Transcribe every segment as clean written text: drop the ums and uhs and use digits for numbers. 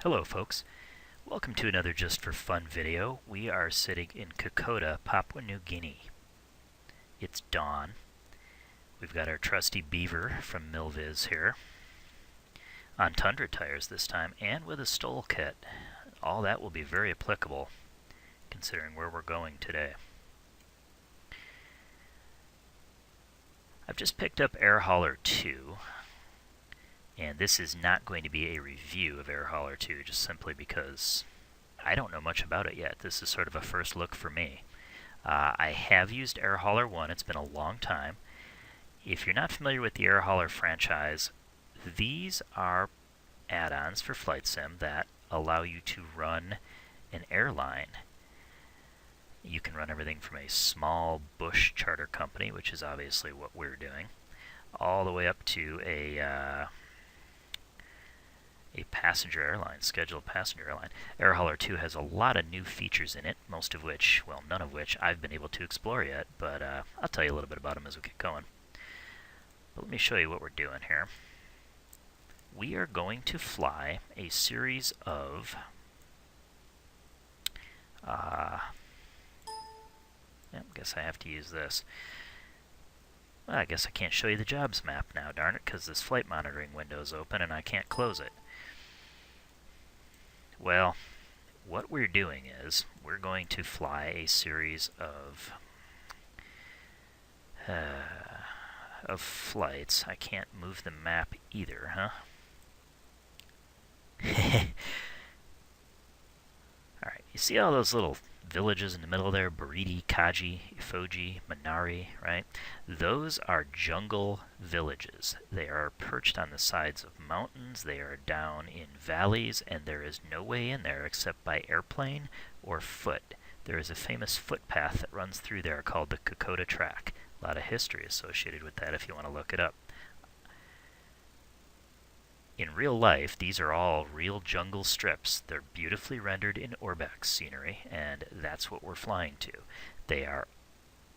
Hello folks, welcome to another Just for Fun video. We are sitting in Kokoda, Papua New Guinea. It's dawn. We've got our trusty beaver from Milviz here, on Tundra tires this time, and with a stole kit. All that will be very applicable, considering where we're going today. I've just picked up Air Hauler 2. And this is not going to be a review of Air Hauler 2, just simply because I don't know much about it yet. This is sort of a first look for me. I have used Air Hauler 1. It's been a long time. If you're not familiar with the Air Hauler franchise, these are add-ons for Flight Sim that allow you to run an airline. You can run everything from a small bush charter company, which is obviously what we're doing, all the way up to a passenger airline, scheduled passenger airline. Air Hauler 2 has a lot of new features in it, most of which, well, none of which I've been able to explore yet, but I'll tell you a little bit about them as we get going. But let me show you what we're doing here. We are going to fly a series of I guess I have to use this. Well, I guess I can't show you the jobs map now, darn it, because this flight monitoring window is open and I can't close it. Well, what we're doing is we're going to fly a series of flights. I can't move the map either, huh? Alright, you see all those little villages in the middle there? Boridi, Kagi, Efogi, Manari, right? Those are jungle villages. They are perched on the sides of mountains, they are down in valleys, and there is no way in there except by airplane or foot. There is a famous footpath that runs through there called the Kokoda track. A lot of history associated with that if you want to look it up. In real life, these are all real jungle strips. They're beautifully rendered in ORBX scenery, and that's what we're flying to. They are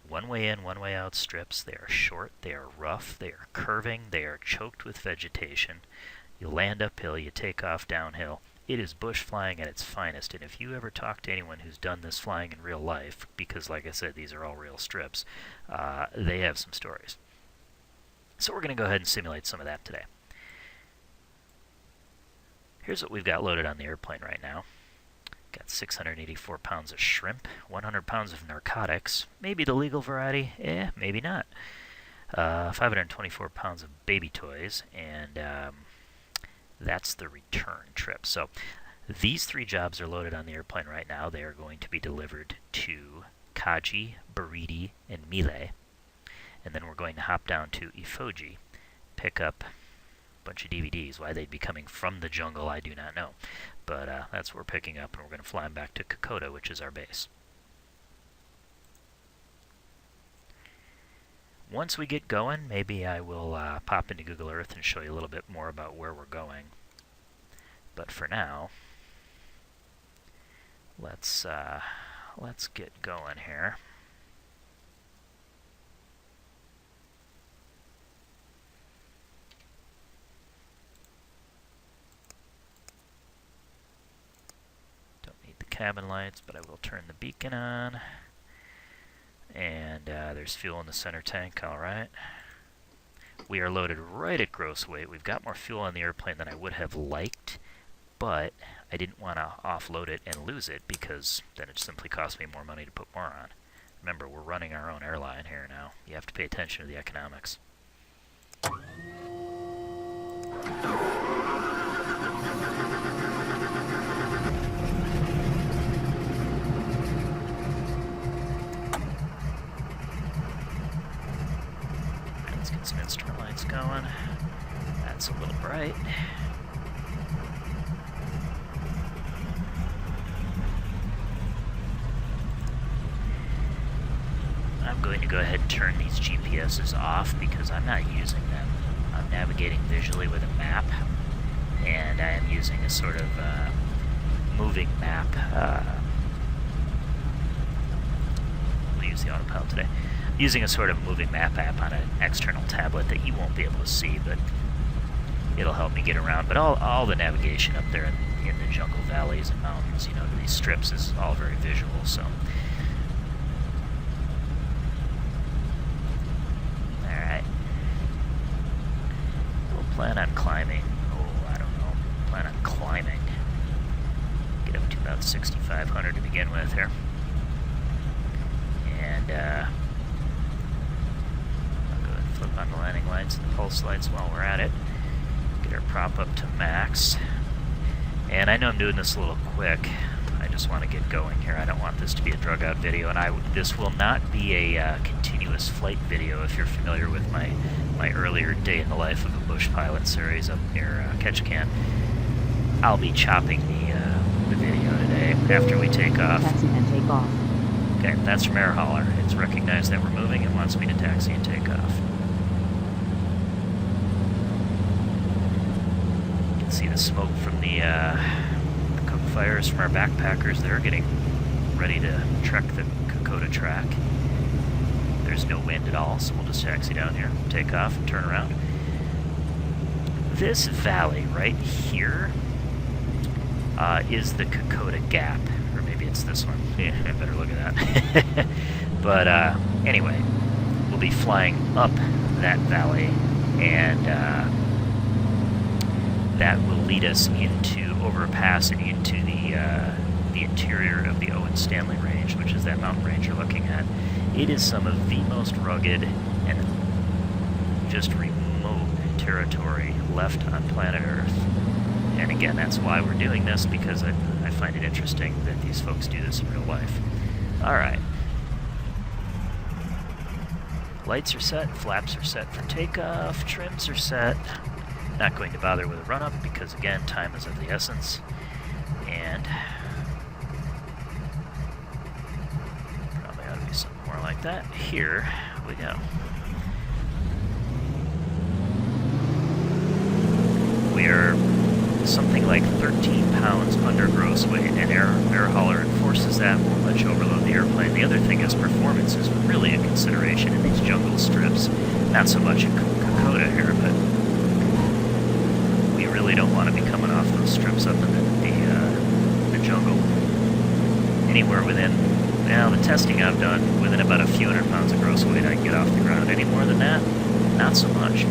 one way in, one way out strips. They are short, they are rough, they are curving, they are choked with vegetation. You land uphill, you take off downhill. It is bush flying at its finest, and if you ever talk to anyone who's done this flying in real life, because like I said, these are all real strips, they have some stories. So we're going to go ahead and simulate some of that today. Here's what we've got loaded on the airplane right now. Got 684 pounds of shrimp, 100 pounds of narcotics, maybe the legal variety, maybe not. 524 pounds of baby toys, and that's the return trip. So these three jobs are loaded on the airplane right now. They are going to be delivered to Kagi, Boridi, and Milei. And then we're going to hop down to Efogi, pick up bunch of DVDs. Why they'd be coming from the jungle, I do not know. But that's what we're picking up, and we're going to fly them back to Kokoda, which is our base. Once we get going, maybe I will pop into Google Earth and show you a little bit more about where we're going. But for now, let's get going here. Cabin lights, but I will turn the beacon on. And there's fuel in the center tank, alright. We are loaded right at gross weight. We've got more fuel on the airplane than I would have liked, but I didn't want to offload it and lose it because then it simply cost me more money to put more on. Remember, we're running our own airline here now. You have to pay attention to the economics. Some instrument lights going. That's a little bright. I'm going to go ahead and turn these GPSs off because I'm not using them. I'm navigating visually with a map, and I am using a sort of moving map. We'll use the autopilot today. Using a sort of moving map app on an external tablet that you won't be able to see, but it'll help me get around. But all the navigation up there in the jungle valleys and mountains, you know, these strips is all very visual, so. Alright. We'll plan on climbing. Oh, I don't know. Plan on climbing. Get up to about 6,500 to begin with here. And, I'll go ahead and flip on the landing lights and the pulse lights while we're at it. Get our prop up to max. And I know I'm doing this a little quick. I just want to get going here. I don't want this to be a drug out video, and this will not be a continuous flight video. If you're familiar with my earlier day in the life of a bush pilot series up near Ketchikan, I'll be chopping the video today after we take off. Taxi and take off. Okay, that's from Air Hauler. It's recognized that we're moving and wants me to taxi and take off. You can see the smoke from the cook fires from our backpackers. They're getting ready to trek the Kokoda track. There's no wind at all, so we'll just taxi down here, take off, and turn around. This valley right here is the Kokoda Gap. Or maybe it's this one. Yeah, I better look at that. But anyway, we'll be flying up that valley, and that will lead us over a pass and into the interior of the Owen Stanley range, which is that mountain range you're looking at. It is some of the most rugged and just remote territory left on planet Earth. And again, that's why we're doing this, because I find it interesting that these folks do this in real life. Alright. Lights are set, flaps are set for takeoff, trims are set. Not going to bother with a run-up because, again, time is of the essence. And probably ought to be something more like that. Here we go. We are something like 13 pounds under gross weight, and Air Hauler enforces that, won't let you overload the airplane. The other thing is performance is really a consideration in these jungle strips. Not so much in Kokoda here, but we really don't want to be coming off those strips up in the jungle. Anywhere within, now the testing I've done, within about a few hundred pounds of gross weight, I can get off the ground. Any more than that, not so much.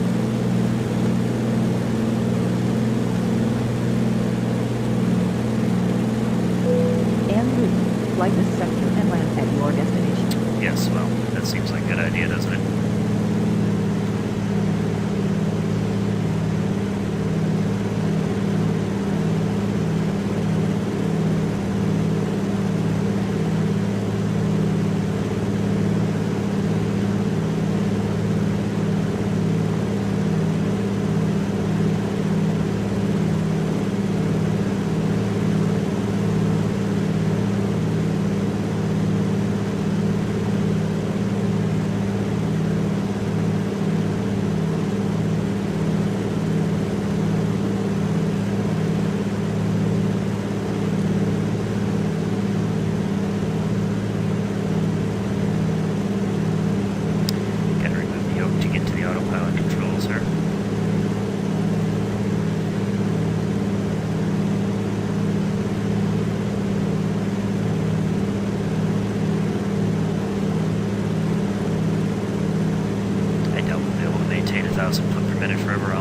Flight this sector and land at your destination. Yes, well, that seems like a good idea, doesn't it?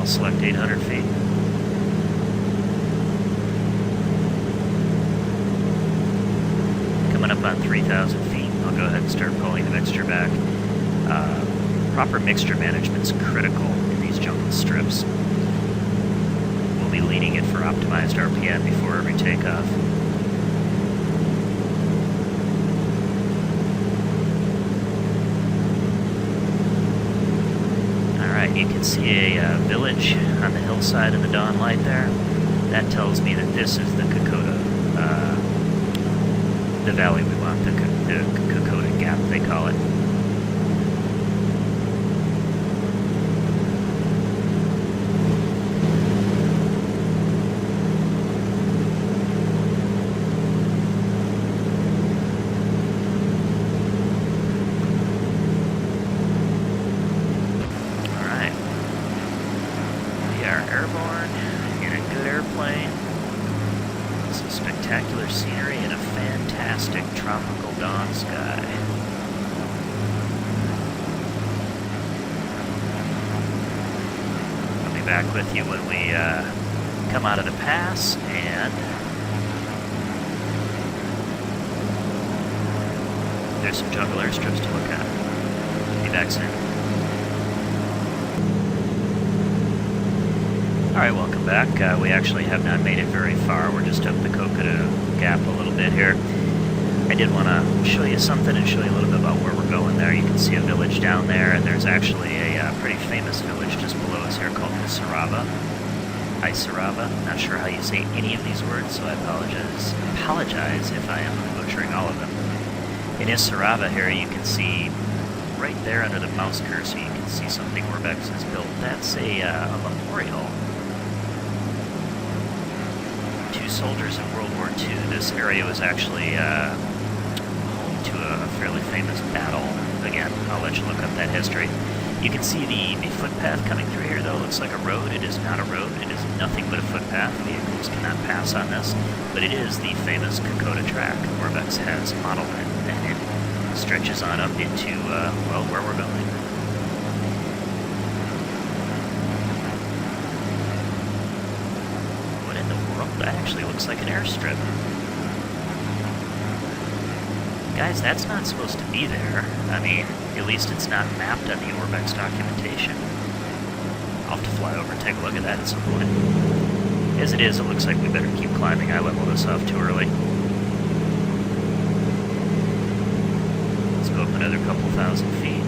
I'll select 800 feet. Coming up on 3,000 feet, I'll go ahead and start pulling the mixture back. Proper mixture management is critical in these jungle strips. We'll be leaning it for optimized RPM before every takeoff. You can see a village on the hillside in the dawn light there. That tells me that this is the Kokoda, the valley we want, the Kokoda Gap, they call it. we are airborne in a good airplane. Some spectacular scenery and a fantastic tropical dawn sky. I'll be back with you when we come out of the pass, and there's some jungle airstrips to look at. Be back soon. Alright, welcome back. We actually have not made it very far. We're just up the Kokoda gap a little bit here. I did want to show you something and show you a little bit about where we're going there. You can see a village down there, and there's actually a pretty famous village just below us here called Isarava. Not sure how you say any of these words, so I apologize if I am butchering all of them. In Isarava here, you can see right there under the mouse cursor, you can see something ORBX has built. That's a memorial to soldiers in World War II. This area was actually home to a fairly famous battle. Again, I'll let you look up that history. You can see the footpath coming through here, though. It looks like a road. It is not a road. It is nothing but a footpath. Vehicles cannot pass on this. But it is the famous Kokoda track ORBX has modeled it, and it stretches on up into, well, where we're going. What in the world? That actually looks like an airstrip. Guys, that's not supposed to be there. I mean, at least it's not mapped on the ORBX documentation. I'll have to fly over and take a look at that at some point. As it is, it looks like we better keep climbing. I leveled this off too early. Let's go up another couple thousand feet.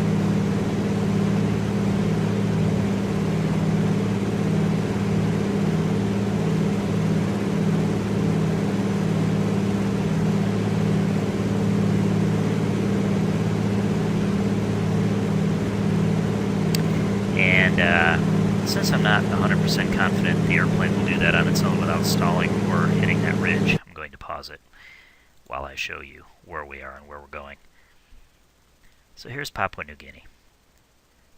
Since I'm not 100% confident the airplane will do that on its own without stalling or hitting that ridge, I'm going to pause it while I show you where we are and where we're going. So here's Papua New Guinea.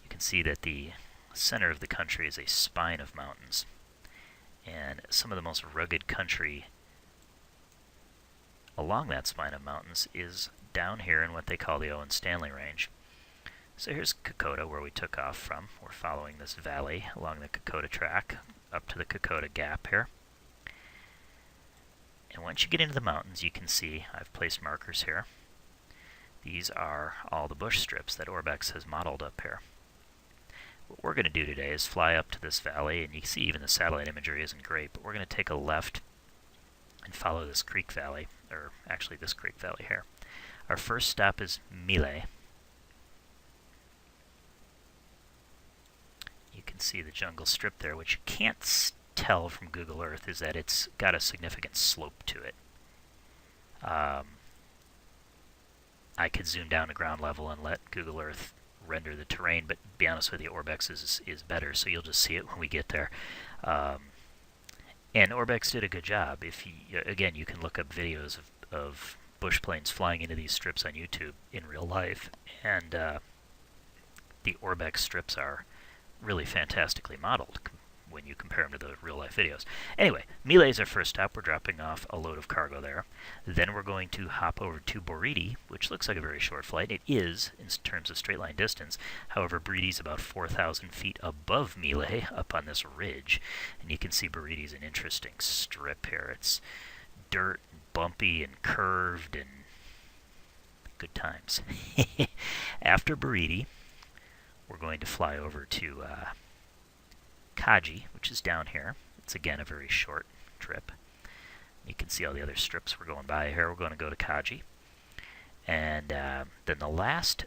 You can see that the center of the country is a spine of mountains, and some of the most rugged country along that spine of mountains is down here in what they call the Owen Stanley Range. So here's Kokoda, where we took off from. We're following this valley along the Kokoda track up to the Kokoda Gap here. And once you get into the mountains, you can see I've placed markers here. These are all the bush strips that ORBX has modeled up here. What we're going to do today is fly up to this valley, and you can see even the satellite imagery isn't great, but we're going to take a left and follow this creek valley, or actually this creek valley here. Our first stop is Milei. You can see the jungle strip there, which you can't tell from Google Earth is that it's got a significant slope to it. I could zoom down to ground level and let Google Earth render the terrain, but to be honest with you, ORBX is better, so you'll just see it when we get there. And ORBX did a good job. If you, again, you can look up videos of bush planes flying into these strips on YouTube in real life, and the ORBX strips are really fantastically modeled when you compare them to the real-life videos. Anyway, Milei is our first stop. We're dropping off a load of cargo there. Then we're going to hop over to Boridi, which looks like a very short flight. It is, in terms of straight-line distance. However, Boridi's about 4,000 feet above Milei, up on this ridge. And you can see Boridi's an interesting strip here. It's dirt, and bumpy, and curved, and good times. After Boridi, we're going to fly over to Kagi, which is down here. It's again a very short trip. You can see all the other strips we're going by here. We're going to go to Kagi. And then the last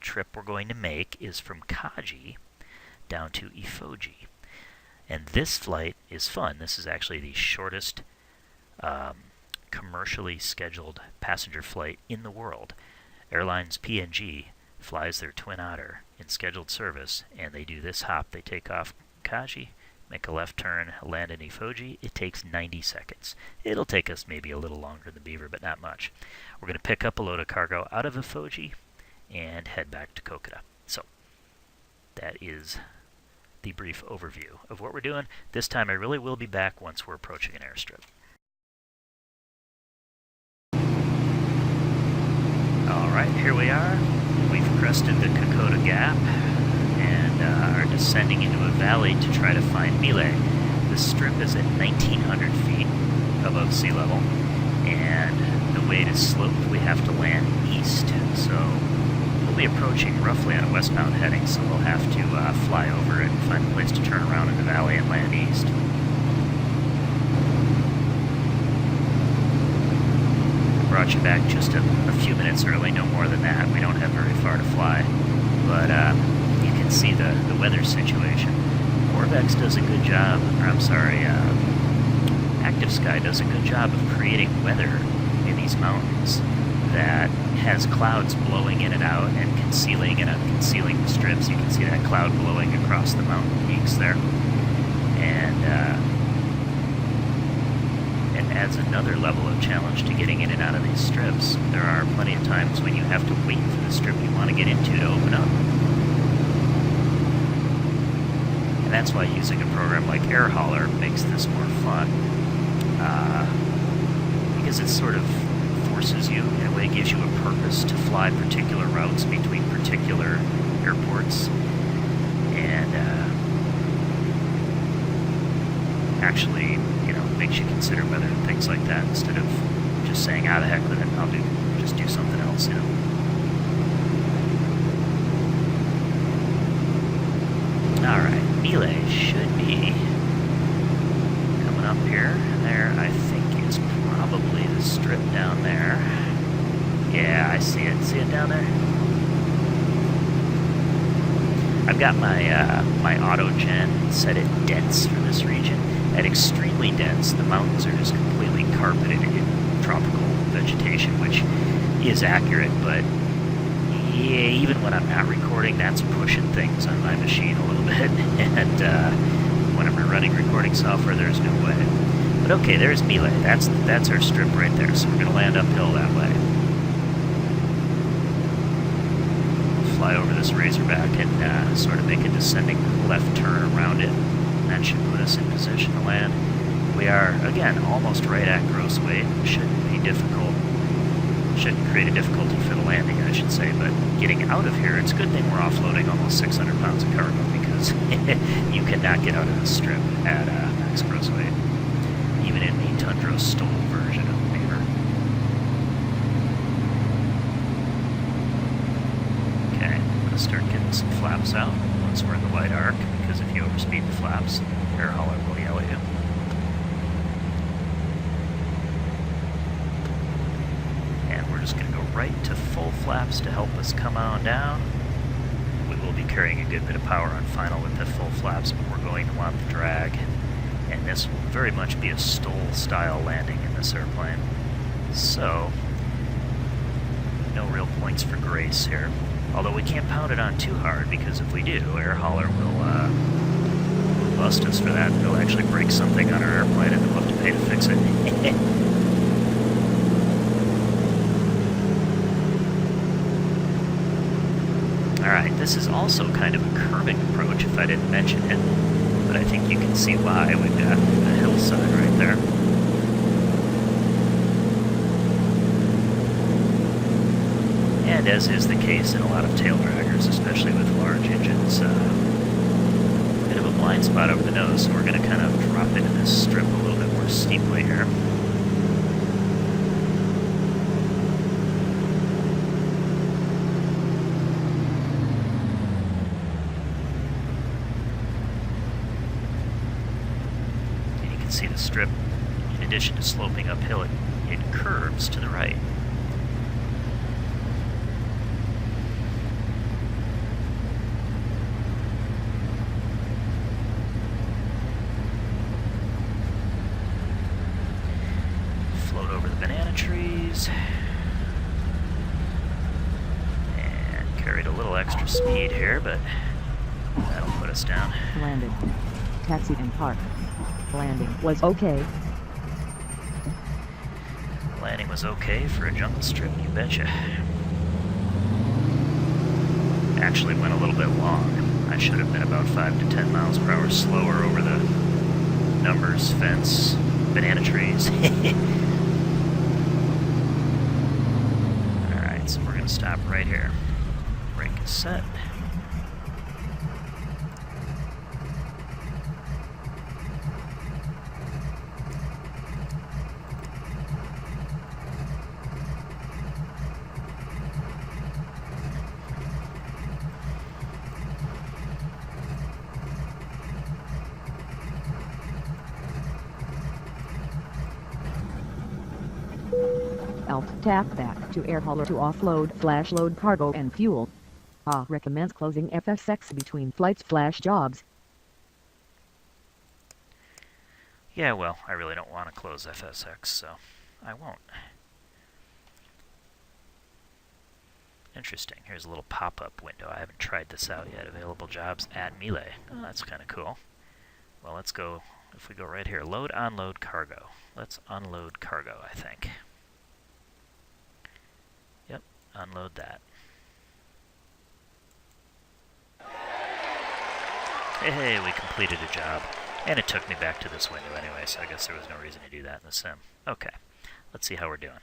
trip we're going to make is from Kagi down to Efogi. And this flight is fun. This is actually the shortest commercially scheduled passenger flight in the world. Airlines PNG flies their Twin Otter in scheduled service, and they do this hop. They take off Kagi, make a left turn, land in Efogi. It takes 90 seconds. It'll take us maybe a little longer than Beaver, but not much. We're going to pick up a load of cargo out of Efogi and head back to Kokoda. So that is the brief overview of what we're doing. This time I really will be back once we're approaching an airstrip. Alright, here we are. We've crested the Kokoda Gap and are descending into a valley to try to find Milei. The strip is at 1,900 feet above sea level, and the way it is sloped, we have to land east, so we'll be approaching roughly on a westbound heading, so we'll have to fly over it and find a place to turn around in the valley and land east. Brought you back just a few minutes early, no more than that. We don't have very far to fly, but you can see the weather situation. ORBX does a good job, or I'm sorry, Active Sky does a good job of creating weather in these mountains that has clouds blowing in and out and concealing and unconcealing the strips. You can see that cloud blowing across the mountain peaks there. And it adds another level of challenge to getting in and out of these strips. There are plenty of times when you have to wait for the strip you want to get into to open up. And that's why using a program like Air Hauler makes this more fun. Because it sort of forces you, in a way, gives you a purpose to fly particular routes between particular airports. And actually, you know, makes you consider weather and things like that instead of just saying, ah, the heck with it, I'll just do something else, you know. Alright, Milei should be coming up here. There, I think, is probably the strip down there. Yeah, I see it. See it down there? I've got my my auto gen set at dense for this region. At extremely dense, the mountains are just completely carpeted in tropical vegetation, which is accurate, but yeah, even when I'm not recording, that's pushing things on my machine a little bit, and when I'm running recording software, there's no way. But okay, there's Milei. That's our strip right there, so we're going to land uphill that way. Fly over this Razorback and sort of make a descending left turn around it. That should put us in position to land. We are, again, almost right at gross weight. Shouldn't be difficult. Shouldn't create a difficulty for the landing, I should say, but getting out of here, it's a good thing we're offloading almost 600 pounds of cargo, because you cannot get out of this strip at max gross weight, even in the Tundra Stole version of Beaver. Okay, I'm going to start getting some flaps out once we're in the wide arc, because if you overspeed the flaps, Air Hauler will yell at you. Just going to go right to full flaps to help us come on down. We will be carrying a good bit of power on final with the full flaps, but we're going to want the drag, and this will very much be a stole style landing in this airplane. So, no real points for grace here. Although we can't pound it on too hard, because if we do, Air Hauler will bust us for that. It'll actually break something on our airplane and we'll have to pay to fix it. Alright, this is also kind of a curving approach if I didn't mention it, but I think you can see why. We've got the hillside right there. And as is the case in a lot of tail draggers, especially with large engines, a bit of a blind spot over the nose, so we're going to kind of drop into this strip a little bit more steeply here. See the strip, in addition to sloping uphill, it curves to the right. Float over the banana trees. And carried a little extra speed here, but that'll put us down. Landed. Taxied and parked. Landing was okay. Landing was okay for a jungle strip, you betcha. Actually went a little bit long. I should have been about 5 to 10 miles per hour slower over the numbers, fence, banana trees. Alright, so we're going to stop right here. Brake is set. Alt tap back to air hauler to offload / load cargo and fuel. Recommends closing FSX between flights / jobs. Yeah, well, I really don't want to close FSX, so I won't. Interesting. Here's a little pop-up window. I haven't tried this out yet. Available jobs at Milei. Oh, that's kind of cool. Well, let's go. If we go right here, load, unload cargo. Let's unload cargo, I think. Yep, unload that. Hey, we completed a job. And it took me back to this window anyway, so I guess there was no reason to do that in the sim. Okay, let's see how we're doing.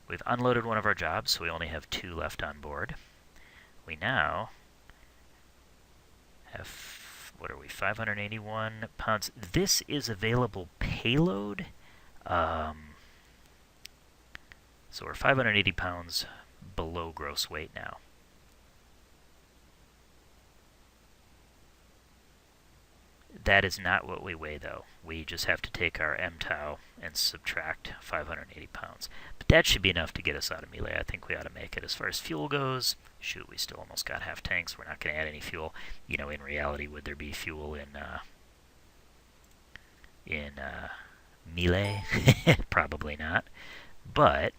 We've unloaded one of our jobs, so we only have 2 left on board. We now have, what are we, 581 pounds. This is available payload. So we're 580 pounds below gross weight now. That is not what we weigh, though. We just have to take our MTOW and subtract 580 pounds. But that should be enough to get us out of Milei. I think we ought to make it. As far as fuel goes, shoot, we still almost got half tanks. We're not going to add any fuel. You know, in reality, would there be fuel in Milei? Probably not. But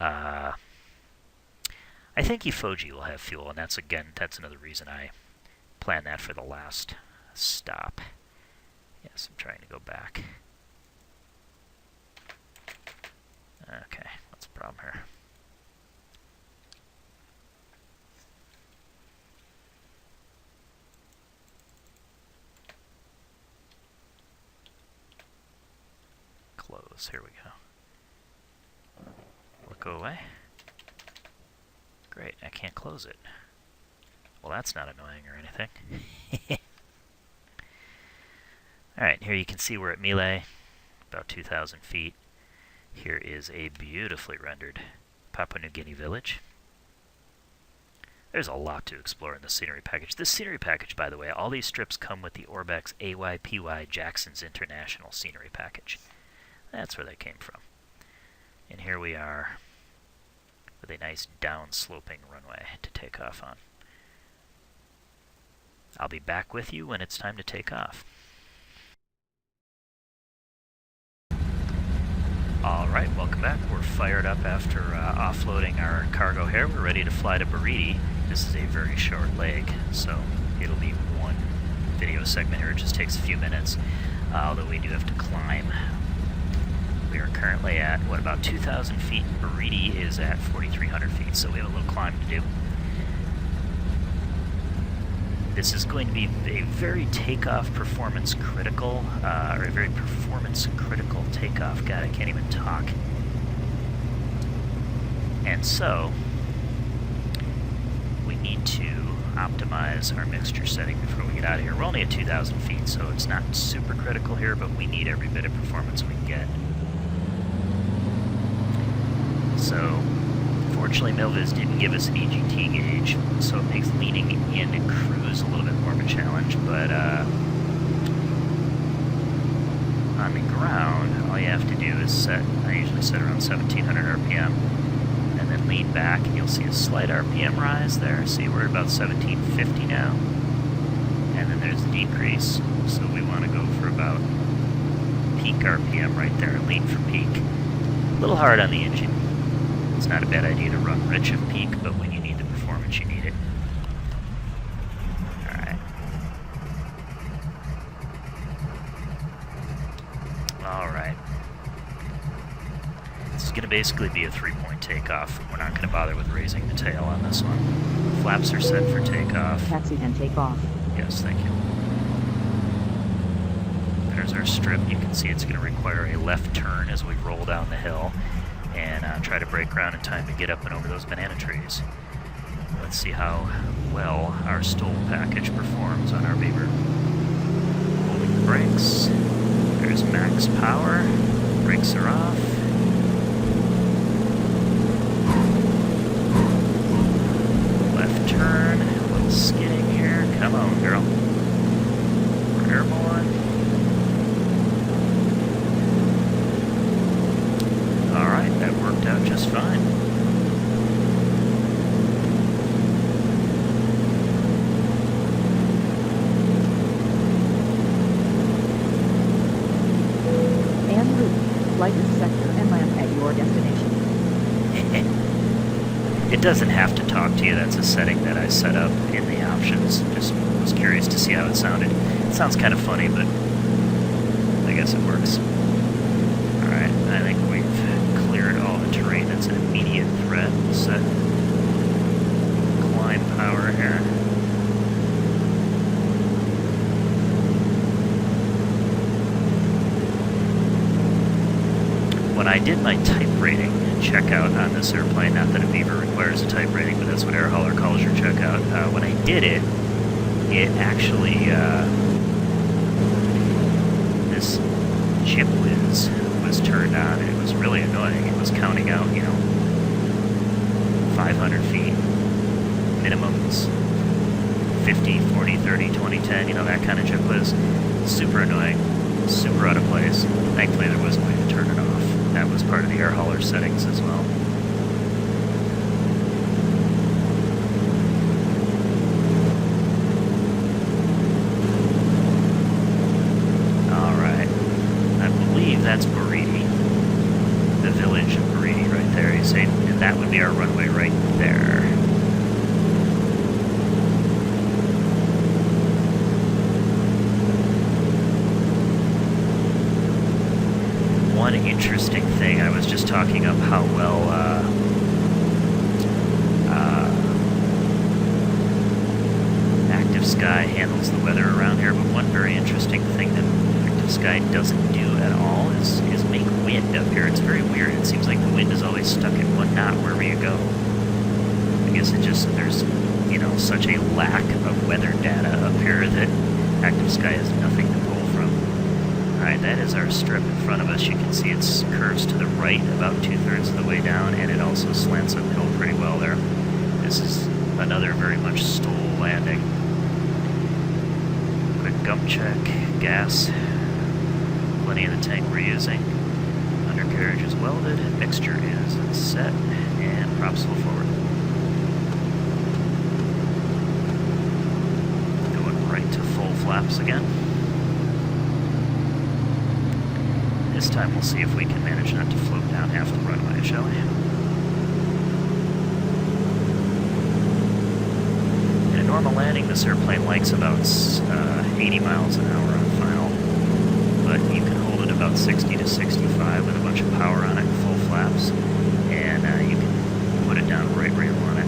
I think Efogi will have fuel, and that's another reason I plan that for the last stop. Yes, I'm trying to go back. Okay, what's the problem here? Close, here we go. Look, go away. Great, I can't close it. Well, that's not annoying or anything. Alright, here you can see we're at Milei, about 2,000 feet. Here is a beautifully rendered Papua New Guinea village. There's a lot to explore in the scenery package. This scenery package, by the way, all these strips come with the ORBX AYPY Jackson's International Scenery Package. That's where they came from. And here we are with a nice down-sloping runway to take off on. I'll be back with you when it's time to take off. Alright, welcome back. We're fired up after offloading our cargo here. We're ready to fly to Boridi. This is a very short leg, so it'll be one video segment here. It just takes a few minutes, although we do have to climb. We are currently at, what, about 2,000 feet. Boridi is at 4,300 feet, so we have a little climb to do. This is going to be a very takeoff performance critical, or a very performance critical takeoff. God, I can't even talk. And so, we need to optimize our mixture setting before we get out of here. We're only at 2,000 feet, so it's not super critical here, but we need every bit of performance we can get. So, fortunately, Milviz didn't give us an EGT gauge, so it makes leaning in and cruise a little bit more of a challenge, but on the ground, all you have to do is set, I usually set around 1,700 RPM, and then lean back, and you'll see a slight RPM rise there. See, we're at about 1,750 now, and then there's a decrease, so we want to go for about peak RPM right there, lean for peak. A little hard on the engine. It's not a bad idea to run rich of peak, but when you need the performance, you need it. Alright. Alright. This is going to basically be a 3-point takeoff. We're not going to bother with raising the tail on this one. Flaps are set for takeoff. Taxi and take off. Yes, thank you. There's our strip. You can see it's going to require a left turn as we roll down the hill and try to break ground in time to get up and over those banana trees. Let's see how well our stole package performs on our Beaver. Holding the brakes. There's max power. Brakes are off. Left turn. A little skidding here. Come on, girl. We're airborne. Alright, that worked out just fine. Flight this sector and land at your destination. It doesn't have to talk to you. That's a setting that I set up in the options. Just was curious to see how it sounded. It sounds kind of funny, but I guess it works. Alright, I think we've cleared all the terrain that's an immediate threat. Set climb power here. When I did my type rating checkout on this airplane, not that a Beaver requires a type rating, but that's what Air Hauler calls your checkout. When I did it, it actually, this chip whiz was turned on, and it was really annoying. It was counting out, 500 feet, minimums, 50, 40, 30, 20, 10, that kind of chip whiz. Super annoying, super out of place. Thankfully, there was a way to turn it off. That was part of the air hauler settings as well. Alright. I believe that's Boridi. The village of Boridi right there, you see? And that would be our runway right there. One interesting thing, I was just talking of how well Active Sky handles the weather around here, but one very interesting thing that Active Sky doesn't do at all is make wind up here. It's very weird. It seems like the wind is always stuck at 1 knot wherever you go. I guess there's such a lack of weather data up here that Active Sky has nothing to pull from. Alright, that is our strip in front of us. You can see it curves to the right about 2/3 of the way down, and it also slants uphill pretty well there. This is another very much stole landing. Quick gump check, gas, plenty in the tank we're using. Undercarriage is welded, mixture is set, and props full forward. Going right to full flaps again. This time we'll see if we can manage not to float down half the runway, shall we? In a normal landing, this airplane likes about 80 miles an hour on final, but you can hold it about 60 to 65 with a bunch of power on it and full flaps, and you can put it down right where you want it.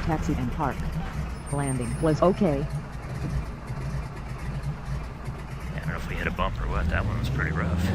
Taxi and park. Landing was okay. I don't know if we hit a bump or what. That one was pretty rough.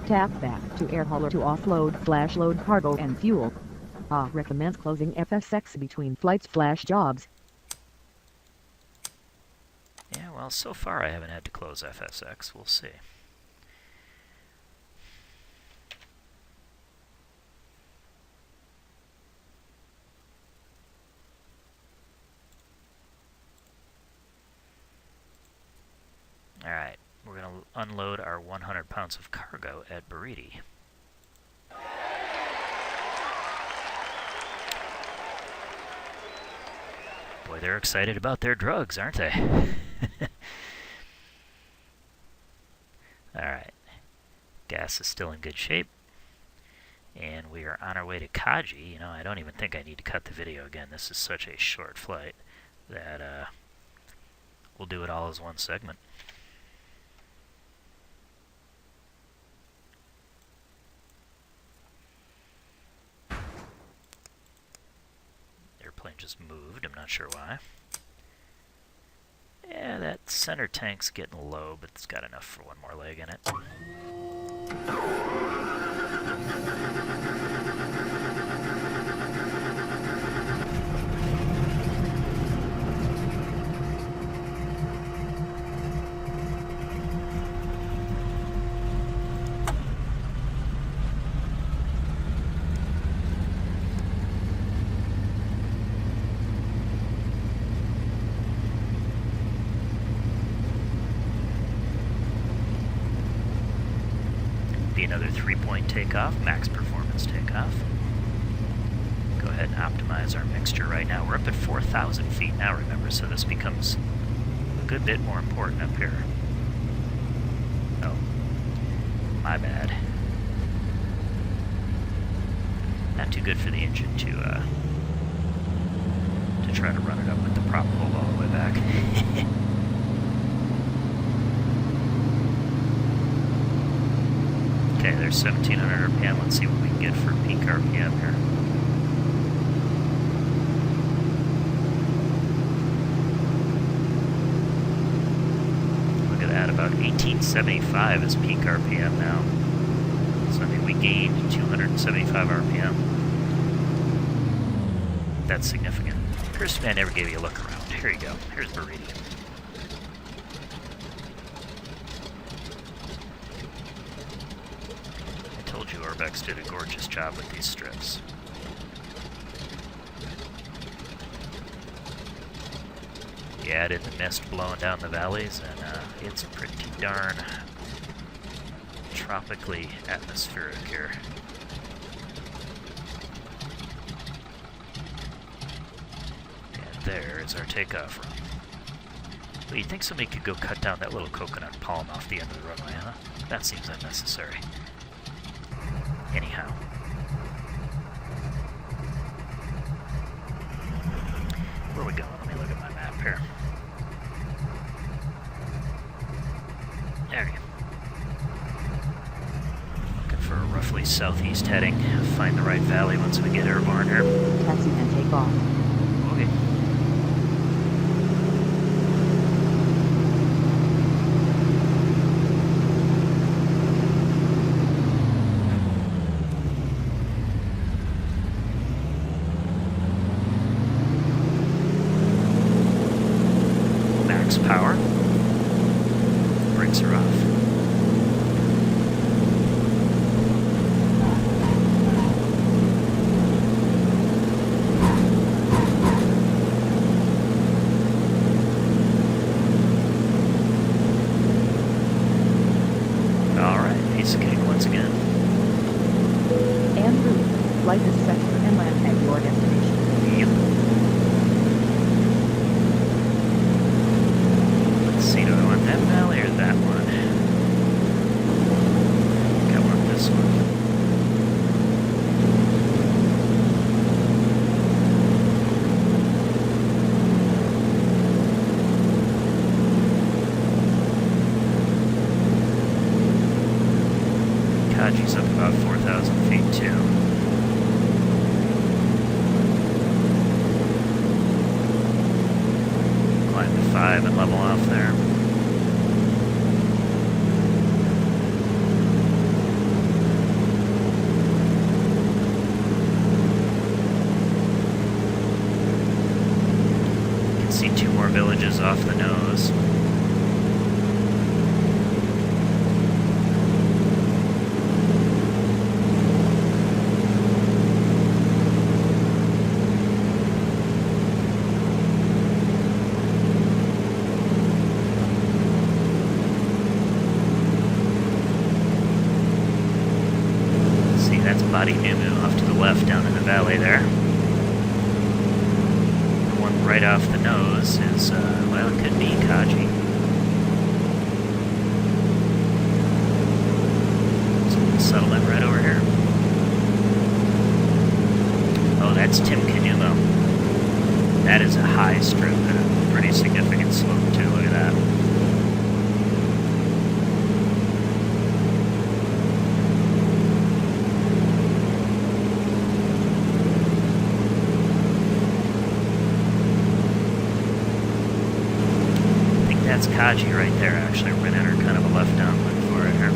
tap back to air hauler to offload/load cargo and fuel. Recommends closing FSX between flights/jobs. Yeah, well, so far I haven't had to close FSX. We'll see. Alright, we're going to unload our 100 pounds of cargo at Boridi. Boy, they're excited about their drugs, aren't they? Alright, gas is still in good shape. And we are on our way to Kagi. You know, I don't even think I need to cut the video again. This is such a short flight that we'll do it all as one segment. Airplane just moved. I'm not sure why. Yeah, that center tank's getting low, but it's got enough for one more leg in it. Be another 3-point takeoff, max performance takeoff. Go ahead and optimize our mixture right now. We're up at 4,000 feet now, remember, so this becomes a good bit more important up here. Oh, my bad. Not too good for the engine to try to run it up with the prop pulled all the way back. Okay, there's 1700 RPM. Let's see what we can get for peak RPM here. Look at that, about 1875 is peak RPM now. So I mean, we gained 275 RPM. That's significant. First man never gave you a look around. Here you go. Here's Boridi. ORBX did a gorgeous job with these strips. You add in the mist blowing down the valleys, and it's pretty darn tropically atmospheric here. And there is our takeoff run. Well, you'd think somebody could go cut down that little coconut palm off the end of the runway, huh? That seems unnecessary. Anyhow. Where are we going? Let me look at my map here. There we go. Looking for a roughly southeast heading. Find the right valley once we get airborne here. Taxi and take off. Okay. Power. Brakes are off. Alright, piece of cake once again. En route. Flight is set for and land at your destination. Yep. See, do I want that valley or that one? I think I want this one. Kagi's up about 4,000 feet too. inches off the nose. See, that's Body Numu off to the left down in the valley there. The one right off the nose is, well, it could be Kagi. Settlement right over here. Oh, that's Tim Canumo. That is a high strip and a pretty significant slope too. Look at that. I think that's Kagi right there. Actually, we're gonna enter kind of a left downwind for it here.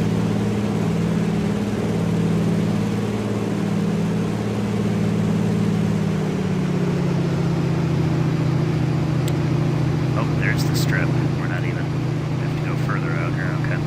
There's the strip. We're not even, we have to go further out here, okay.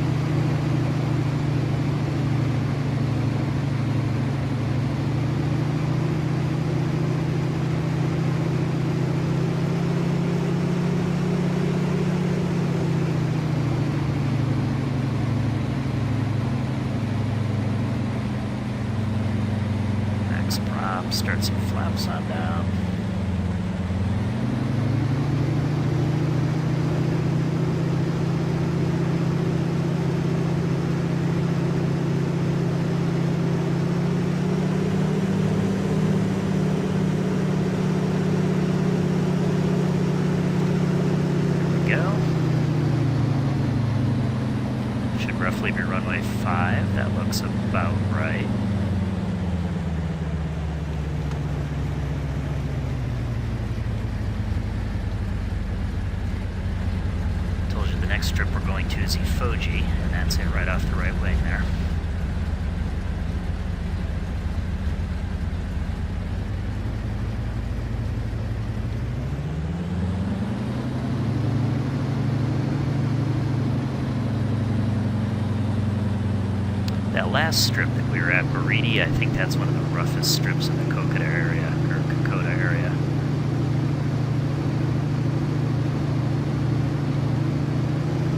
Max prop, start some flaps on down. Roughly be runway 5, that looks about right. Told you the next strip we're going to is Efogi, and that's it right off the right wing there. That last strip that we were at, Boridi, I think that's one of the roughest strips in the Kokoda area, or Kokoda area.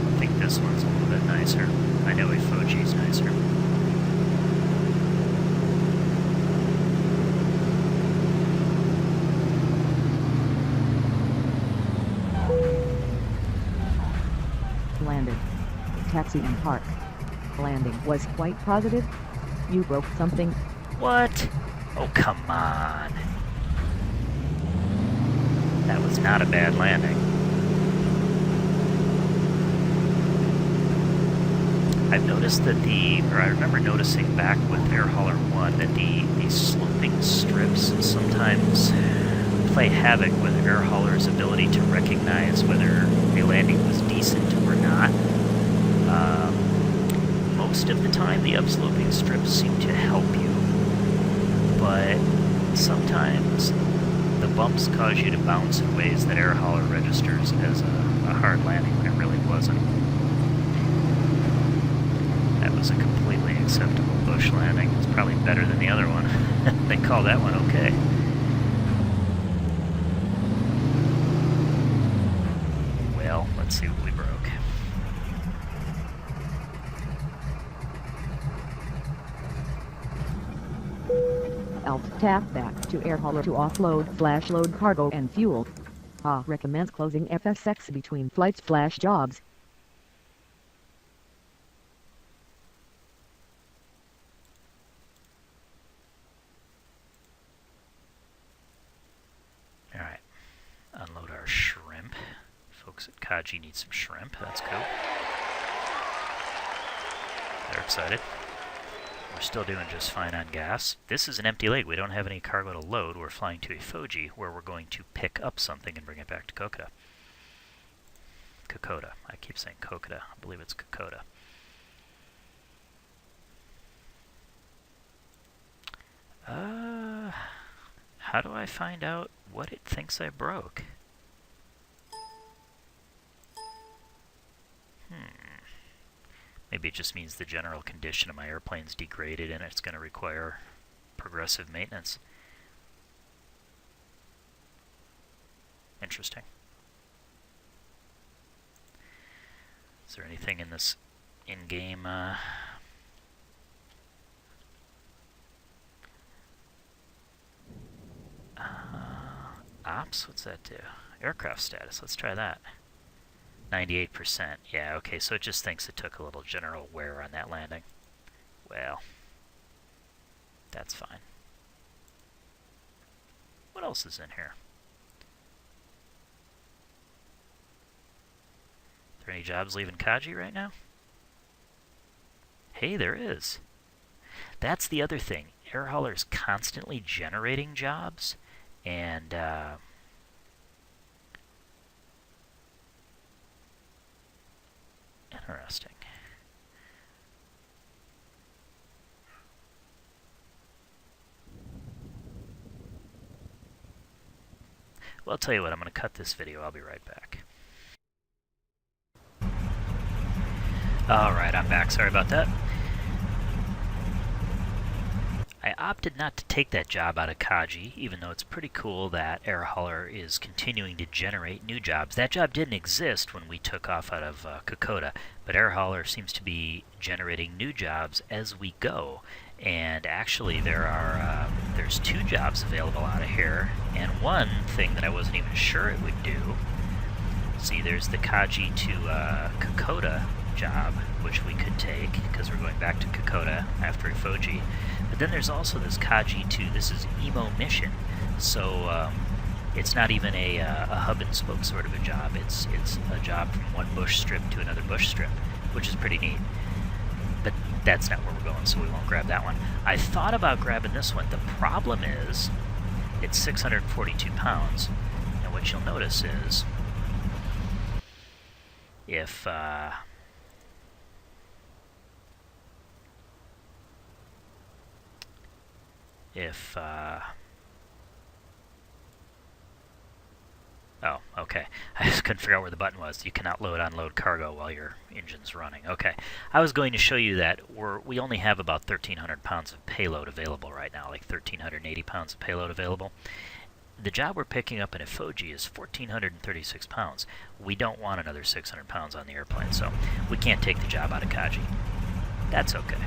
I think this one's a little bit nicer. I know Efogi's nicer. Landed. Taxi and park. Landing was quite positive. You broke something. What? Oh, come on. That was not a bad landing. I've noticed that I remember noticing back with Air Hauler 1 that these sloping strips sometimes play havoc with Air Hauler's ability to recognize whether a landing was decent or not. Most of the time, the upsloping strips seem to help you, but sometimes the bumps cause you to bounce in ways that Air Hauler registers as a hard landing when it really wasn't. That was a completely acceptable bush landing. It's probably better than the other one. They call that one okay. Well, let's see what we broke. Tap back to air hauler to offload/load cargo and fuel. Recommends closing FSX between flights/jobs. Alright, unload our shrimp. Folks at Kagi need some shrimp, that's cool. They're excited. We're still doing just fine on gas. This is an empty lake. We don't have any cargo to load. We're flying to Efogi, where we're going to pick up something and bring it back to Kokoda. Kokoda. I keep saying Kokoda. I believe it's Kokoda. How do I find out what it thinks I broke? Maybe it just means the general condition of my airplane's degraded and it's going to require progressive maintenance. Interesting. Is there anything in this in-game ops? What's that do? Aircraft status. Let's try that. 98%. Yeah, okay, so it just thinks it took a little general wear on that landing. Well, that's fine. What else is in here? Are there any jobs leaving Kagi right now? Hey, there is. That's the other thing. Air hauler's constantly generating jobs, and interesting. Well, I'll tell you what, I'm going to cut this video. I'll be right back. Alright, I'm back. Sorry about that. I opted not to take that job out of Kagi, even though it's pretty cool that Air Hauler is continuing to generate new jobs. That job didn't exist when we took off out of Kokoda, but Air Hauler seems to be generating new jobs as we go. And actually, there's 2 jobs available out of here, and one thing that I wasn't even sure it would do. See, there's the Kagi to Kokoda job, which we could take because we're going back to Kokoda after Efogi. But then there's also this Kagi to, this is Emo mission, so it's not even a hub and spoke sort of a job. It's a job from one bush strip to another bush strip, which is pretty neat. But that's not where we're going, so we won't grab that one. I thought about grabbing this one. The problem is it's 642 pounds, and what you'll notice is if oh, okay. I just couldn't figure out where the button was. You cannot load unload cargo while your engine's running. Okay. I was going to show you that we only have about 1,300 pounds of payload available right now, like 1,380 pounds of payload available. The job we're picking up in Efogi is 1,436 pounds. We don't want another 600 pounds on the airplane, so we can't take the job out of Kagi. That's okay.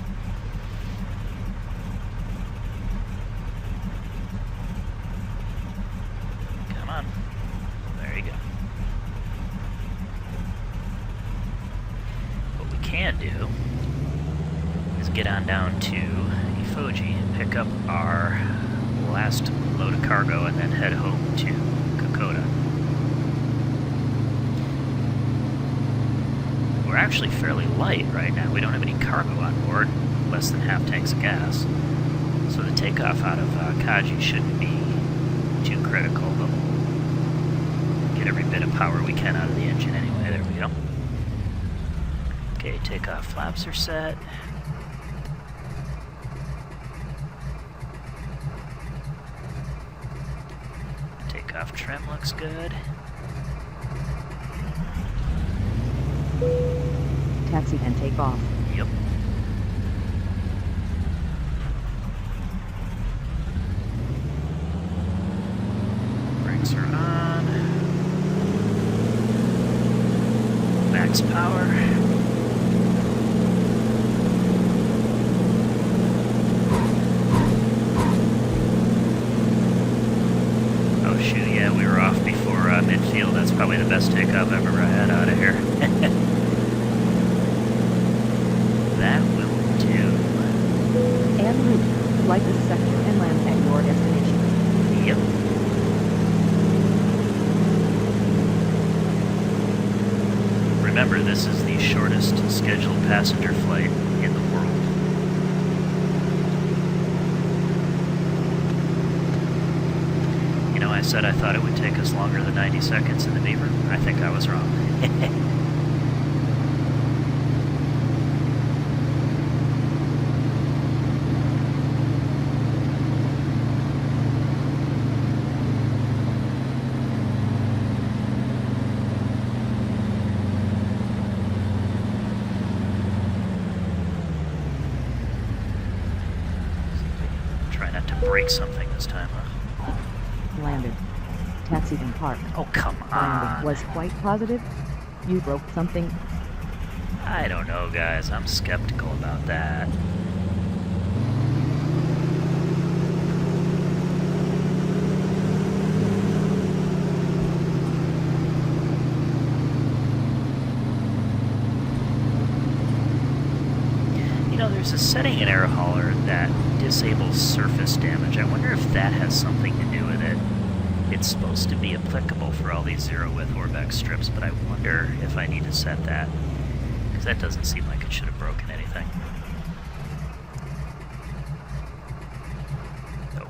Come on. There you go. What we can do is get on down to Efogi and pick up our last load of cargo and then head home to Kokoda. We're actually fairly light right now. We don't have any cargo on board, less than half tanks of gas. So the takeoff out of Kagi shouldn't be too critical, but we'll get every bit of power we can out of the engine anyway. There we go. Okay, takeoff flaps are set. Takeoff trim looks good. Taxi and take off. Yep. Brakes are on. Max power. Oh shoot, yeah, we were off before midfield. That's probably the best takeoff I've ever had out of here. That will do. En route. Flight this sector and land at your destination. Yep. Remember, this is the shortest scheduled passenger flight in the world. You know, I said I thought it would take us longer than 90 seconds in the Beaver. I think I was wrong. break something this time, huh? Landed. Taxi and park. Oh, come Landing on. was quite positive. You broke something. I don't know, guys. I'm skeptical about that. You know, there's a setting in Air Hauler that disables surface damage. I wonder if that has something to do with it. It's supposed to be applicable for all these zero-width ORBX strips, but I wonder if I need to set that. Because that doesn't seem like it should have broken anything. Oh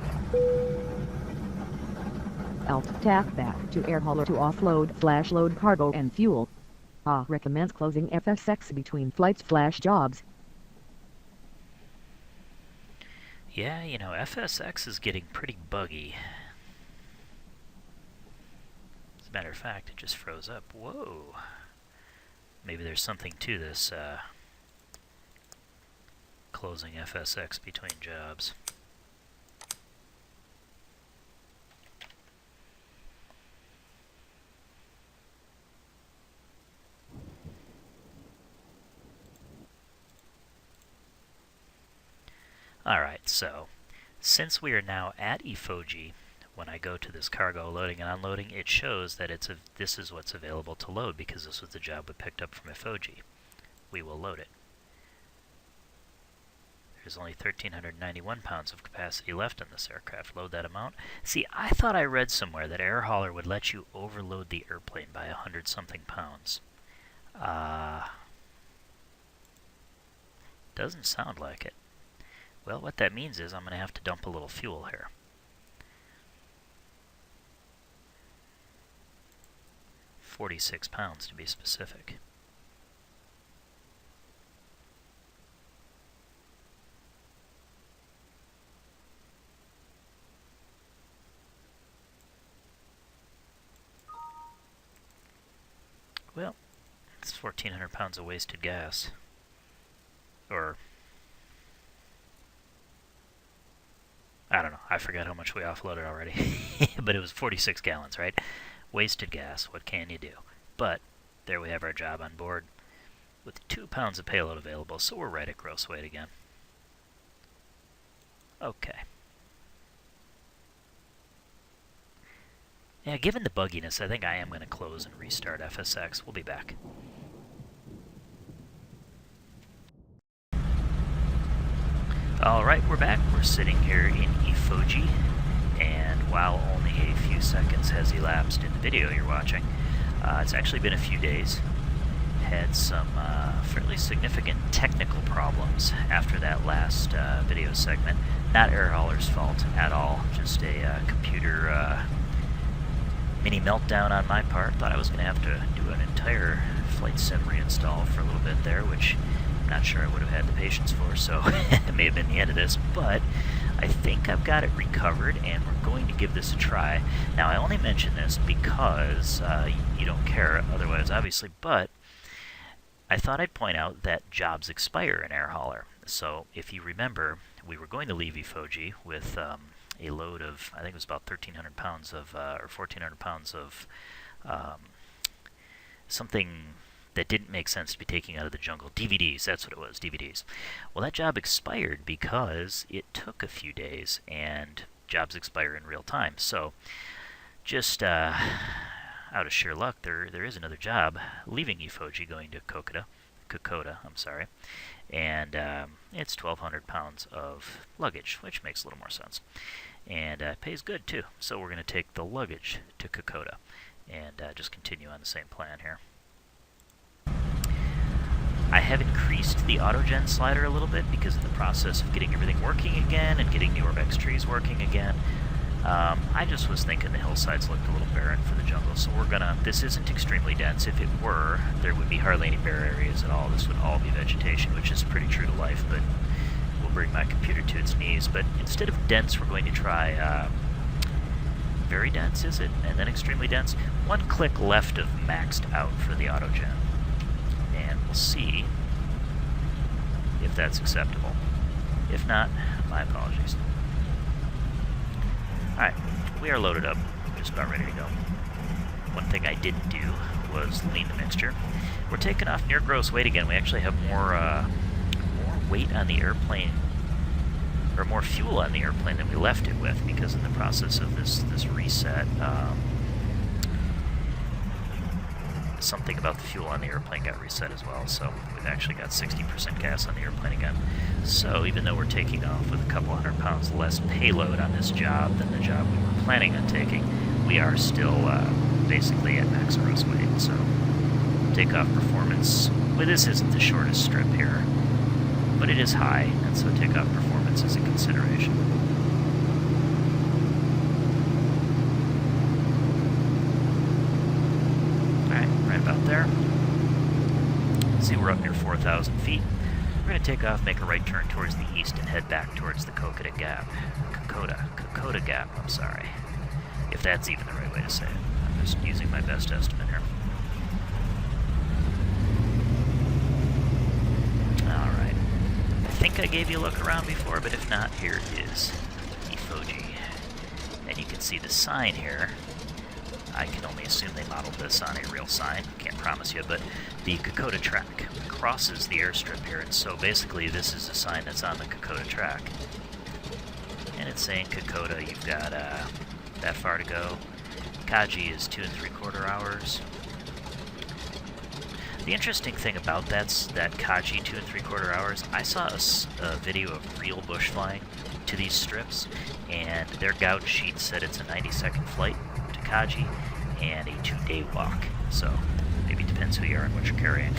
well. Alt tack back to air hauler to offload / load cargo and fuel. Recommends closing FSX between flights / jobs. Yeah, you know, FSX is getting pretty buggy. As a matter of fact, it just froze up. Whoa. Maybe there's something to this closing FSX between jobs. Alright, so since we are now at Efogi, when I go to this cargo loading and unloading, it shows that this is what's available to load because this was the job we picked up from Efogi. We will load it. There's only 1,391 pounds of capacity left in this aircraft. Load that amount. See, I thought I read somewhere that Air Hauler would let you overload the airplane by 100-something pounds. Doesn't sound like it. Well, what that means is I'm going to have to dump a little fuel here. £46 to be specific. Well, it's 1,400 pounds of wasted gas. Or I don't know. I forgot how much we offloaded already. But it was 46 gallons, right? Wasted gas. What can you do? But there we have our job on board with 2 pounds of payload available, so we're right at gross weight again. Okay. Yeah, given the bugginess, I think I am going to close and restart FSX. We'll be back. Alright, we're back. We're sitting here in Efogi, and while only a few seconds has elapsed in the video you're watching, it's actually been a few days. Had some fairly significant technical problems after that last video segment. Not Air Hauler's fault at all, just a computer mini meltdown on my part. Thought I was going to have to do an entire flight sim reinstall for a little bit there, which not sure I would have had the patience for, so it may have been the end of this, but I think I've got it recovered, and we're going to give this a try. Now, I only mention this because you don't care otherwise, obviously, but I thought I'd point out that jobs expire in Air Hauler. So, if you remember, we were going to leave Efogi with a load of, I think it was about 1,300 pounds of, or 1,400 pounds of something that didn't make sense to be taking out of the jungle. DVDs, that's what it was, DVDs. Well, that job expired because it took a few days, and jobs expire in real time. So, just out of sheer luck, there is another job leaving Efogi going to Kokoda, I'm sorry, and it's 1,200 pounds of luggage, which makes a little more sense. And it pays good, too. So we're going to take the luggage to Kokoda and just continue on the same plan here. I have increased the autogen slider a little bit because in the process of getting everything working again and getting the ORBX trees working again, I just was thinking the hillsides looked a little barren for the jungle, so we're gonna, this isn't extremely dense. If it were, there would be hardly any bare areas at all. This would all be vegetation, which is pretty true to life, but will bring my computer to its knees. But instead of dense, we're going to try very dense, is it? And then extremely dense. One click left of maxed out for the autogen. And we'll see if that's acceptable. If not, my apologies. Alright, we are loaded up. Just about ready to go. One thing I didn't do was lean the mixture. We're taking off near gross weight again. We actually have more weight on the airplane, or more fuel on the airplane than we left it with, because in the process of this reset, something about the fuel on the airplane got reset as well, so we've actually got 60% gas on the airplane again. So even though we're taking off with a couple 100 pounds less payload on this job than the job we were planning on taking, we are still basically at max gross weight. So takeoff performance, well, this isn't the shortest strip here, but it is high, and so takeoff performance is a consideration. About there. See, we're up near 4,000 feet. We're going to take off, make a right turn towards the east, and head back towards the Kokoda Gap. Kokoda Gap, I'm sorry. If that's even the right way to say it. I'm just using my best estimate here. Alright. I think I gave you a look around before, but if not, here it is. Efogi. And you can see the sign here. I can only assume they modeled this on a real sign. Can't promise you, but the Kokoda track crosses the airstrip here, and so basically this is a sign that's on the Kokoda track. And it's saying Kokoda, you've got that far to go. Kagi is 2 3/4 hours. The interesting thing about that Kagi 2 3/4 hours, I saw a video of real bush flying to these strips, and their gauge sheet said it's a 90-second flight to Kagi and a 2-day walk. So maybe it depends who you are and what you're carrying.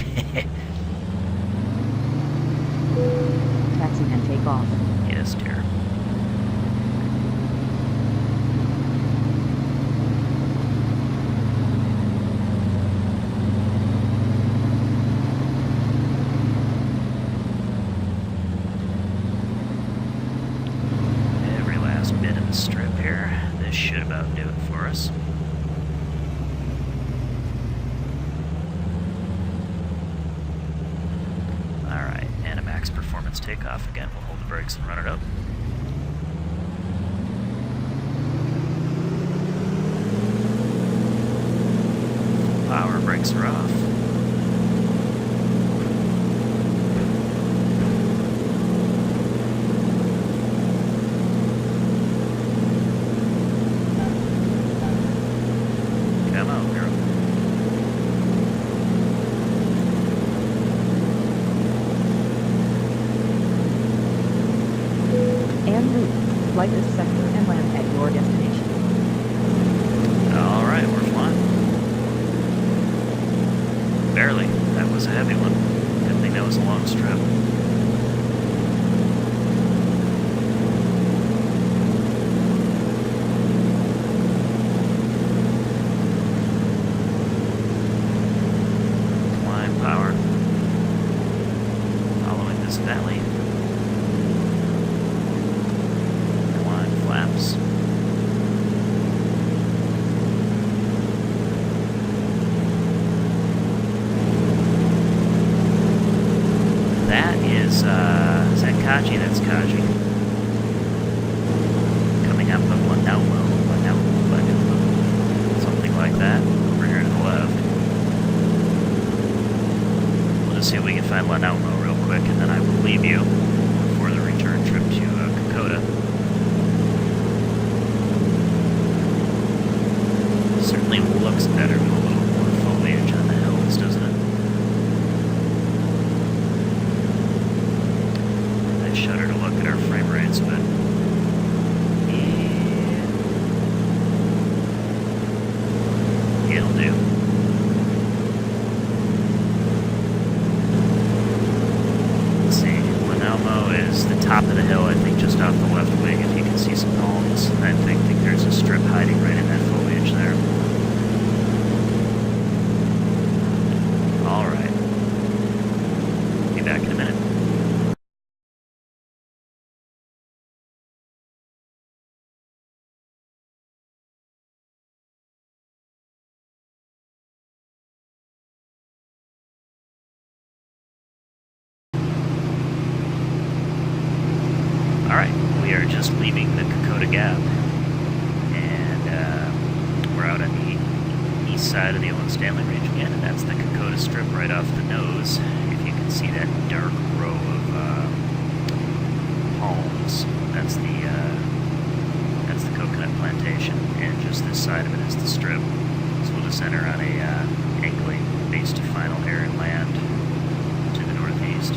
Taxi and take off. Yes, dear. Every last bit of the strip here. This should about do it for us. Alright, and a max performance takeoff again. We'll hold the brakes and run it up. Power, brakes are off. Come on, girl. En route. Flight this sector and land at your destination. Alright, we're flying. Barely. That was a heavy one. Good thing that was a long strip. Climb power. Following this valley. Climb flaps. Is that Kagi? That's Kagi. Coming up of Lanaumo, something like that, over here to the left. We'll just see if we can find Lanaumo real quick, and then I will leave you for the return trip to Kokoda. Certainly looks better with a little more foliage on the hills, doesn't it? Shudder to look at our frame rates, but yeah, it'll do. Let's see, Lanaumo is the top of the hill, I think just off the left wing, if you can see some palms. I think there's a strip hiding right in that foliage there. Alright. Be back in a minute. Alright, we are just leaving the Kokoda Gap. side of the Owen Stanley Range again, and that's the Kokoda strip right off the nose. If you can see that dark row of palms, that's the coconut plantation, and just this side of it is the strip. So we'll just enter on a angling base to final air and land to the northeast.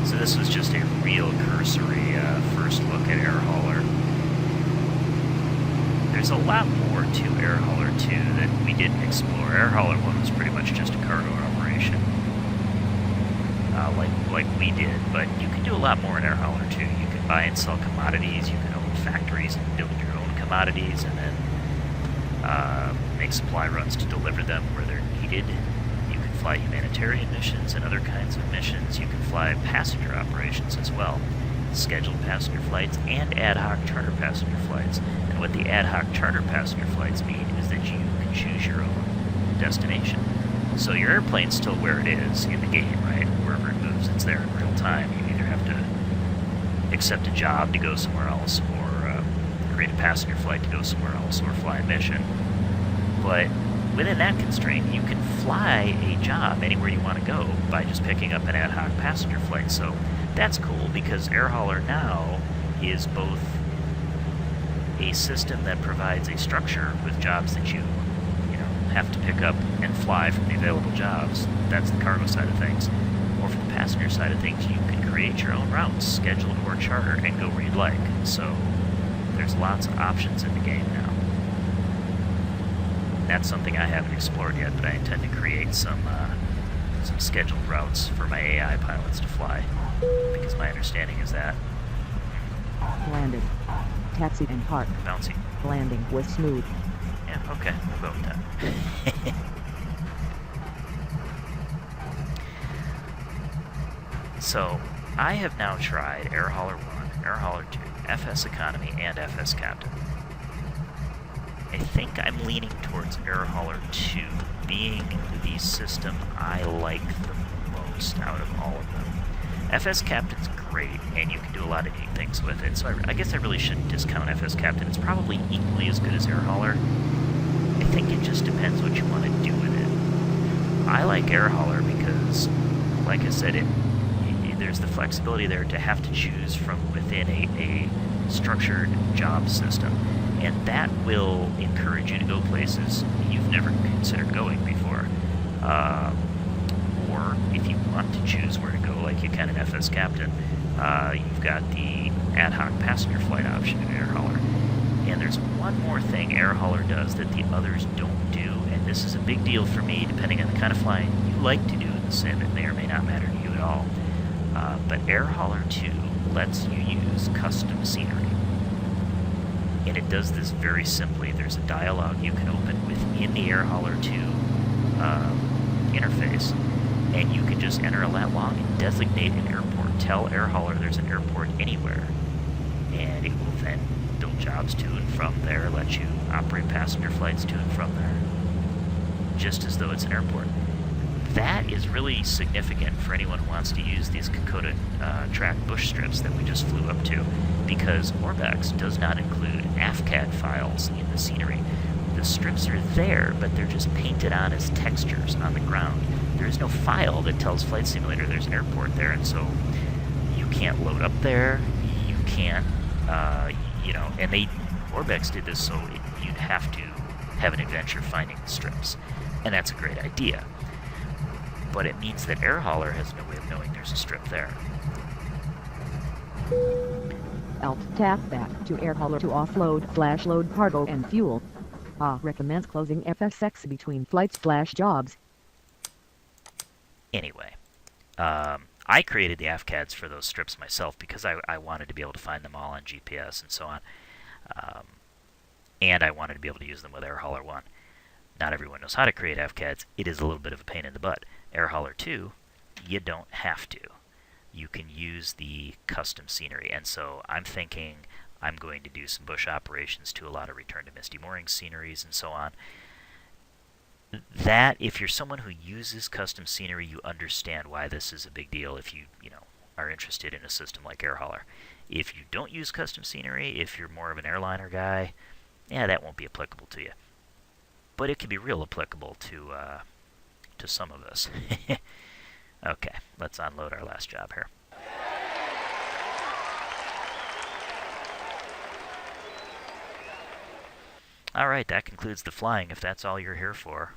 So this was just a real cursory first look at Air Hauler. There's a lot more to Air Hauler 2 that we didn't explore. Air Hauler 1 was pretty much just a cargo operation, like we did, but you can do a lot more in Air Hauler 2. You can buy and sell commodities, you can own factories and build your own commodities, and then make supply runs to deliver them where they're needed. You can fly humanitarian missions and other kinds of missions. You can fly passenger operations as well, scheduled passenger flights and ad hoc charter passenger flights. And what the ad hoc charter passenger flights mean is that you can choose your own destination. So your airplane's still where it is in the game, right? Wherever it moves, it's there in real time. You either have to accept a job to go somewhere else, or create a passenger flight to go somewhere else, or fly a mission. But within that constraint, you can fly a job anywhere you want to go by just picking up an ad hoc passenger flight. So that's cool, because Air Hauler now is both a system that provides a structure with jobs that you have to pick up and fly from the available jobs. That's the cargo side of things. Or from the passenger side of things, you can create your own routes, scheduled or charter, and go where you'd like. So there's lots of options in the game now. That's something I haven't explored yet, but I intend to create some scheduled routes for my AI pilots to fly, because my understanding is that Landed. Taxi and park. bouncy. Landing was smooth. Yeah, okay, we'll go with that. So, I have now tried Air Hauler 1, Air Hauler 2, FS Economy, and FS Captain. I think I'm leaning towards Air Hauler 2 being the system I like the most out of all of them. FS Captain's great, and you can do a lot of neat things with it, so I guess I really shouldn't discount FS Captain. It's probably equally as good as Air Hauler. I think it just depends what you want to do with it. I like Air Hauler because, like I said, there's the flexibility there to have to choose from within a structured job system, and that will encourage you to go places you've never considered going before. Or if you want to choose where to go, like you can in FS Captain, you've got the ad hoc passenger flight option in Air Hauler. And there's one more thing Air Hauler does that the others don't do, and this is a big deal for me depending on the kind of flying you like to do in the sim. It may or may not matter to you at all. But Air Hauler 2 lets you use custom scenery. And it does this very simply. There's a dialog you can open within the Air Hauler 2 interface, and you can just enter a lat long and designate an airport. Tell Air Hauler there's an airport anywhere, and it will then build jobs to and from there, let you operate passenger flights to and from there, just as though it's an airport. That is really significant for anyone who wants to use these Kokoda track bush strips that we just flew up to, because ORBX does not include AFCAD files in the scenery. The strips are there, but they're just painted on as textures on the ground. There is no file that tells Flight Simulator there's an airport there, and so you can't load up there, you can't, and ORBX did this so you'd have to have an adventure finding the strips, and that's a great idea. But it means that Air Hauler has no way of knowing there's a strip there. Alt tap back to Air Hauler to offload/load cargo and fuel. Recommends closing FSX between flights/jobs. Anyway, I created the AFCADs for those strips myself because I wanted to be able to find them all on GPS and so on. And I wanted to be able to use them with Air Hauler 1. Not everyone knows how to create AFCADs. It is a little bit of a pain in the butt. Air Hauler 2, you don't have to. You can use the custom scenery, and so I'm thinking I'm going to do some bush operations to a lot of Return to Misty Moorings sceneries and so on. That, if you're someone who uses custom scenery, you understand why this is a big deal. If you are interested in a system like Air Hauler. If you don't use custom scenery, if you're more of an airliner guy, yeah, that won't be applicable to you. But it can be real applicable to some of us. Okay, let's unload our last job here. Alright, that concludes the flying. If that's all you're here for,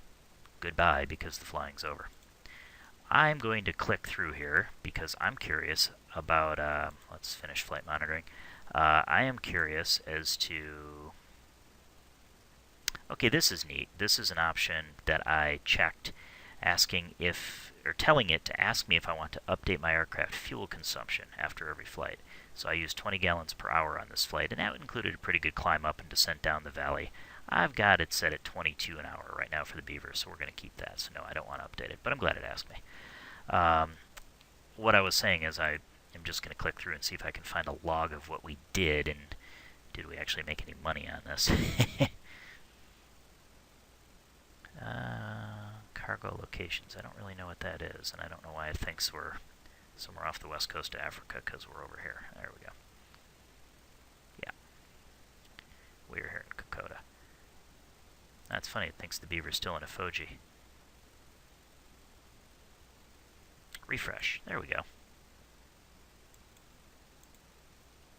goodbye, because the flying's over. I'm going to click through here because I'm curious about, let's finish flight monitoring. I am curious as to, okay, this is neat. This is an option that I checked, asking if, or telling it to ask me if I want to update my aircraft fuel consumption after every flight. So I used 20 gallons per hour on this flight, and that included a pretty good climb up and descent down the valley. I've got it set at 22 an hour right now for the Beaver, so we're going to keep that. So no, I don't want to update it, but I'm glad it asked me. What I was saying is I am just going to click through and see if I can find a log of what we did, and did we actually make any money on this. Cargo locations. I don't really know what that is, and I don't know why it thinks we're somewhere off the west coast of Africa, because we're over here. There we go. Yeah. We're here in Kokoda. That's funny, it thinks the Beaver's still in Efogi. Refresh. There we go.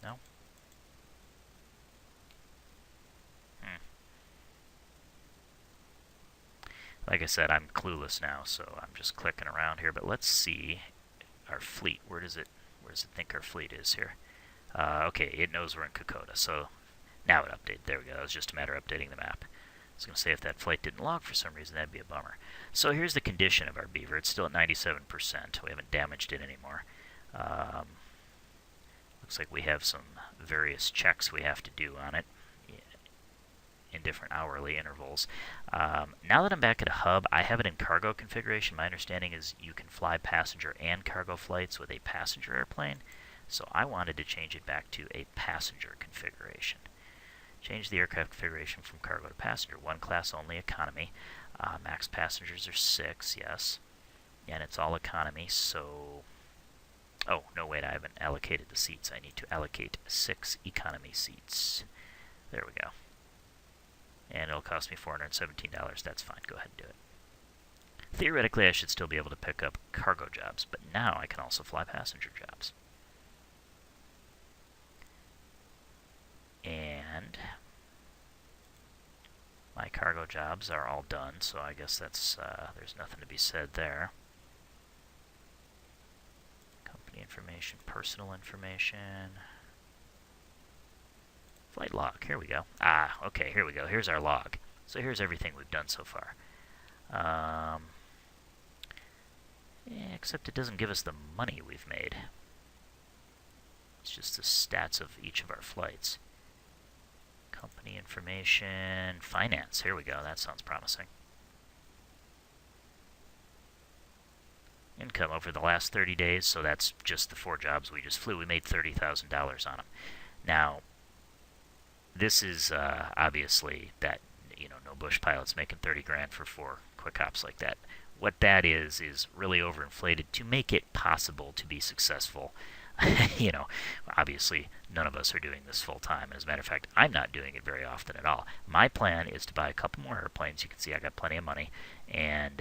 No? Like I said, I'm clueless now, so I'm just clicking around here. But let's see our fleet. Where does it think our fleet is here? Okay, it knows we're in Kokoda, so now it updated. There we go. It was just a matter of updating the map. I was going to say if that flight didn't log for some reason, that'd be a bummer. So here's the condition of our Beaver. It's still at 97%. We haven't damaged it anymore. Looks like we have some various checks we have to do on it in different hourly intervals. Now that I'm back at a hub, I have it in cargo configuration. My understanding is you can fly passenger and cargo flights with a passenger airplane, so I wanted to change it back to a passenger configuration. Change the aircraft configuration from cargo to passenger. One class only, economy. Max passengers are 6, yes. And it's all economy, so... Oh, no, wait, I haven't allocated the seats. I need to allocate 6 economy seats. There we go. And it'll cost me $417. That's fine. Go ahead and do it. Theoretically, I should still be able to pick up cargo jobs, but now I can also fly passenger jobs. And my cargo jobs are all done, so I guess that's there's nothing to be said there. Company information, personal information. Flight log, here we go. Okay, here we go. Here's our log. So here's everything we've done so far. Except it doesn't give us the money we've made. It's just the stats of each of our flights. Company information, finance, here we go. That sounds promising. Income over the last 30 days, so that's just the 4 jobs we just flew. We made $30,000 on them. Now, this is obviously that, no bush pilot's making 30 grand for 4 quick hops like that. What that is really overinflated to make it possible to be successful. Obviously none of us are doing this full time. As a matter of fact, I'm not doing it very often at all. My plan is to buy a couple more airplanes. You can see I got plenty of money, and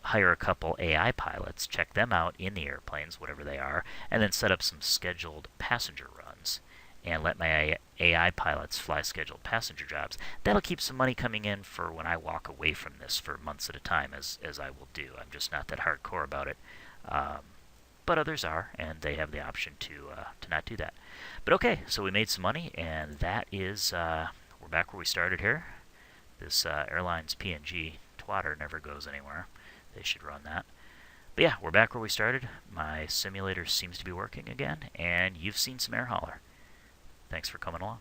hire a couple AI pilots, check them out in the airplanes, whatever they are, and then set up some scheduled passenger runs and let my AI pilots fly scheduled passenger jobs. That'll keep some money coming in for when I walk away from this for months at a time, as I will do. I'm just not that hardcore about it. But others are, and they have the option to not do that. But okay, so we made some money, and that is, we're back where we started here. This airline's PNG twatter never goes anywhere. They should run that. But yeah, we're back where we started. My simulator seems to be working again, and you've seen some Air Hauler. Thanks for coming along.